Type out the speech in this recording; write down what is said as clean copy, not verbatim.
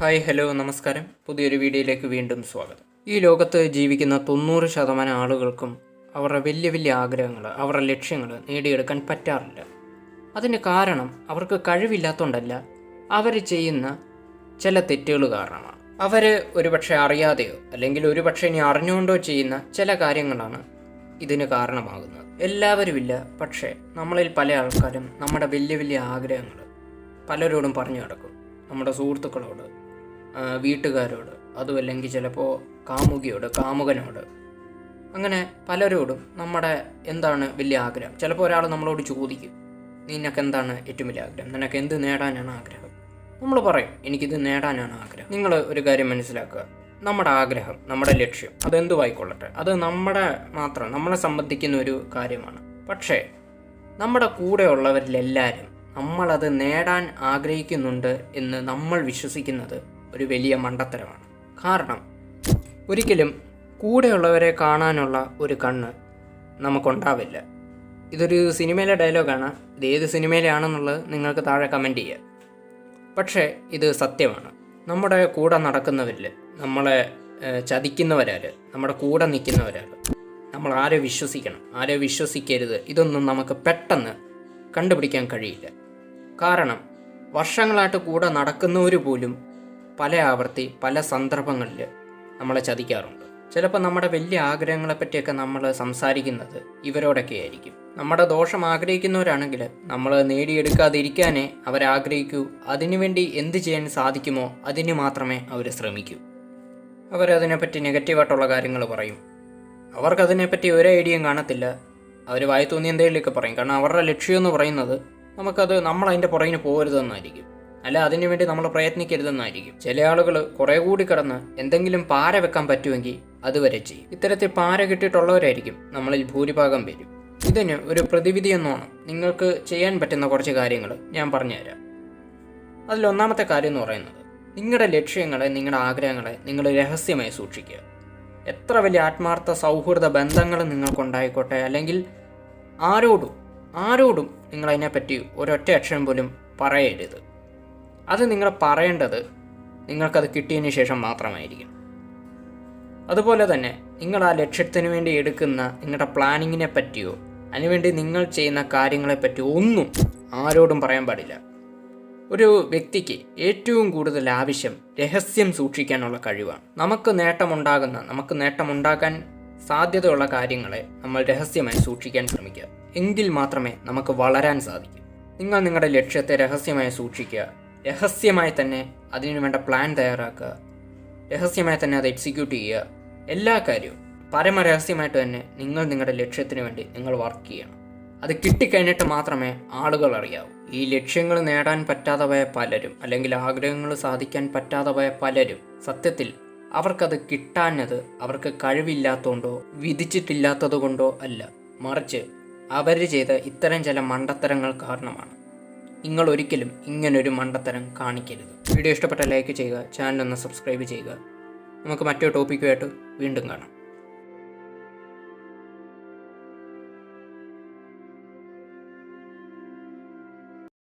Hi hello നമസ്കാരം. പുതിയൊരു വീഡിയോയിലേക്ക് വീണ്ടും സ്വാഗതം. ഈ ലോകത്ത് ജീവിക്കുന്ന 90% ആളുകൾക്കും അവരുടെ വലിയ വലിയ ആഗ്രഹങ്ങൾ, അവരുടെ ലക്ഷ്യങ്ങൾ നേടിയെടുക്കാൻ പറ്റാറില്ല. അതിന് കാരണം അവർക്ക് കഴിവില്ലാത്തതുകൊണ്ടല്ല, അവർ ചെയ്യുന്ന ചില തെറ്റുകൾ കാരണമാണ്. അവർ ഒരുപക്ഷെ അറിയാതെയോ അല്ലെങ്കിൽ ഒരുപക്ഷെ ഇനി അറിഞ്ഞുകൊണ്ടോ ചെയ്യുന്ന ചില കാര്യങ്ങളാണ് ഇതിന് കാരണമാകുന്നത്. എല്ലാവരുമില്ല, പക്ഷേ നമ്മളിൽ പല ആൾക്കാരും നമ്മുടെ വലിയ വലിയ ആഗ്രഹങ്ങൾ പലരോടും പറഞ്ഞു നടക്കും. നമ്മുടെ സുഹൃത്തുക്കളോട്, വീട്ടുകാരോട്, അതുമല്ലെങ്കിൽ ചിലപ്പോൾ കാമുകിയോട്, കാമുകനോട്, അങ്ങനെ പലരോടും നമ്മുടെ എന്താണ് വലിയ ആഗ്രഹം. ചിലപ്പോൾ ഒരാൾ നമ്മളോട് ചോദിക്കും, നിനക്ക് എന്താണ് ഏറ്റവും വലിയ ആഗ്രഹം, നിനക്ക് എന്ത് നേടാനാണ് ആഗ്രഹം. നമ്മൾ പറയും, എനിക്കിത് നേടാനാണ് ആഗ്രഹം. നിങ്ങൾ ഒരു കാര്യം മനസ്സിലാക്കുക, നമ്മുടെ ആഗ്രഹം, നമ്മുടെ ലക്ഷ്യം അതെന്തുവായിക്കൊള്ളട്ടെ, അത് നമ്മളെ സംബന്ധിക്കുന്ന ഒരു കാര്യമാണ്. പക്ഷേ നമ്മുടെ കൂടെയുള്ളവരിലെല്ലാവരും നമ്മളത് നേടാൻ ആഗ്രഹിക്കുന്നുണ്ട് എന്ന് നമ്മൾ വിശ്വസിക്കുന്നത് ഒരു വലിയ മണ്ടത്തരമാണ്. കാരണം ഒരിക്കലും കൂടെയുള്ളവരെ കാണാനുള്ള ഒരു കണ്ണ് നമുക്കുണ്ടാവില്ല. ഇതൊരു സിനിമയിലെ ഡയലോഗാണ്. ഇത് ഏത് സിനിമയിലാണെന്നുള്ളത് നിങ്ങൾക്ക് താഴെ കമൻറ്റ് ചെയ്യുക. പക്ഷേ ഇത് സത്യമാണ്. നമ്മുടെ കൂടെ നടക്കുന്നവരിൽ, നമ്മളെ ചതിക്കുന്നവരാൽ, നമ്മുടെ കൂടെ നിൽക്കുന്നവരാൽ നമ്മൾ ആരെ വിശ്വസിക്കണം, ആരെ വിശ്വസിക്കരുത്, ഇതൊന്നും നമുക്ക് പെട്ടെന്ന് കണ്ടുപിടിക്കാൻ കഴിയില്ല. കാരണം വർഷങ്ങളായിട്ട് കൂടെ നടക്കുന്നവർ പോലും പല ആവർത്തി പല സന്ദർഭങ്ങളിൽ നമ്മളെ ചതിക്കാറുണ്ട്. ചിലപ്പോൾ നമ്മുടെ വലിയ ആഗ്രഹങ്ങളെപ്പറ്റിയൊക്കെ നമ്മൾ സംസാരിക്കുന്നത് ഇവരോടൊക്കെ ആയിരിക്കും. നമ്മുടെ ദോഷം ആഗ്രഹിക്കുന്നവരാണെങ്കിൽ നമ്മൾ നേടിയെടുക്കാതിരിക്കാനേ അവരാഗ്രഹിക്കൂ. അതിനുവേണ്ടി എന്ത് ചെയ്യാൻ സാധിക്കുമോ അതിന് മാത്രമേ അവർ ശ്രമിക്കൂ. അവരതിനെപ്പറ്റി നെഗറ്റീവായിട്ടുള്ള കാര്യങ്ങൾ പറയും. അവർക്കതിനെപ്പറ്റി ഒരു ഐഡിയയും കാണത്തില്ല. അവർ വായി തോന്നി എന്തെങ്കിലുമൊക്കെ പറയും. കാരണം അവരുടെ ലക്ഷ്യം എന്ന് പറയുന്നത് നമ്മളതിൻ്റെ പുറകിന് പോകരുതെന്നായിരിക്കും, അല്ല അതിനു വേണ്ടി നമ്മൾ പ്രയത്നിക്കരുതെന്നായിരിക്കും. ചില ആളുകൾ കുറേ കൂടി കിടന്ന് എന്തെങ്കിലും പാര വെക്കാൻ പറ്റുമെങ്കിൽ അതുവരെ ചെയ്യും. ഇത്തരത്തിൽ പാര കിട്ടിയിട്ടുള്ളവരായിരിക്കും നമ്മളിൽ ഭൂരിഭാഗം പേരും. ഇതിന് ഒരു പ്രതിവിധി എന്നോണം നിങ്ങൾക്ക് ചെയ്യാൻ പറ്റുന്ന കുറച്ച് കാര്യങ്ങൾ ഞാൻ പറഞ്ഞുതരാം. അതിലൊന്നാമത്തെ കാര്യം എന്ന് പറയുന്നത്, നിങ്ങളുടെ ലക്ഷ്യങ്ങളെ, നിങ്ങളുടെ ആഗ്രഹങ്ങളെ നിങ്ങൾ രഹസ്യമായി സൂക്ഷിക്കുക. എത്ര വലിയ ആത്മാർത്ഥ സൗഹൃദ ബന്ധങ്ങൾ നിങ്ങൾക്കുണ്ടായിക്കോട്ടെ, അല്ലെങ്കിൽ ആരോടും നിങ്ങളതിനെപ്പറ്റി ഒരൊറ്റ അക്ഷരം പോലും പറയരുത്. അത് നിങ്ങൾ പറയേണ്ടത് നിങ്ങൾക്കത് കിട്ടിയതിന് ശേഷം മാത്രമായിരിക്കും. അതുപോലെ തന്നെ നിങ്ങൾ ആ ലക്ഷ്യത്തിന് വേണ്ടി എടുക്കുന്ന നിങ്ങളുടെ പ്ലാനിങ്ങിനെ പറ്റിയോ അതിനുവേണ്ടി നിങ്ങൾ ചെയ്യുന്ന കാര്യങ്ങളെപ്പറ്റിയോ ഒന്നും ആരോടും പറയാൻ പാടില്ല. ഒരു വ്യക്തിക്ക് ഏറ്റവും കൂടുതൽ ആവശ്യം രഹസ്യം സൂക്ഷിക്കാനുള്ള കഴിവാണ്. നമുക്ക് നേട്ടമുണ്ടാക്കാൻ സാധ്യതയുള്ള കാര്യങ്ങളെ നമ്മൾ രഹസ്യമായി സൂക്ഷിക്കാൻ ശ്രമിക്കുക. എങ്കിൽ മാത്രമേ നമുക്ക് വളരാൻ സാധിക്കൂ. നിങ്ങൾ നിങ്ങളുടെ ലക്ഷ്യത്തെ രഹസ്യമായി സൂക്ഷിക്കുക. രഹസ്യമായി തന്നെ അതിനു വേണ്ട പ്ലാൻ തയ്യാറാക്കുക. രഹസ്യമായി തന്നെ അത് എക്സിക്യൂട്ട് ചെയ്യുക. എല്ലാ കാര്യവും പരമരഹസ്യമായിട്ട് തന്നെ നിങ്ങൾ നിങ്ങളുടെ ലക്ഷ്യത്തിന് വേണ്ടി നിങ്ങൾ വർക്ക് ചെയ്യണം. അത് കിട്ടിക്കഴിഞ്ഞിട്ട് മാത്രമേ ആളുകൾ അറിയാവൂ. ഈ ലക്ഷ്യങ്ങൾ നേടാൻ പറ്റാതെ പോയ പലരും, അല്ലെങ്കിൽ ആഗ്രഹങ്ങൾ സാധിക്കാൻ പറ്റാതെ പോയ പലരും, സത്യത്തിൽ അവർക്കത് കിട്ടാഞ്ഞത് അവർക്ക് കഴിവില്ലാത്തതുകൊണ്ടോ വിധിച്ചിട്ടില്ലാത്തത് കൊണ്ടോ അല്ല, മറിച്ച് അവർ ചെയ്ത ഇത്തരം ചില മണ്ടത്തരങ്ങൾ കാരണമാണ്. നിങ്ങൾ ഒരിക്കലും ഇങ്ങനൊരു മണ്ടത്തരം കാണിക്കരുത്. വീഡിയോ ഇഷ്ടപ്പെട്ട ലൈക്ക് ചെയ്യുക, ചാനൽ ഒന്ന് സബ്സ്ക്രൈബ് ചെയ്യുക. നമുക്ക് മറ്റൊരു ടോപ്പിക്കുമായിട്ട് വീണ്ടും കാണാം.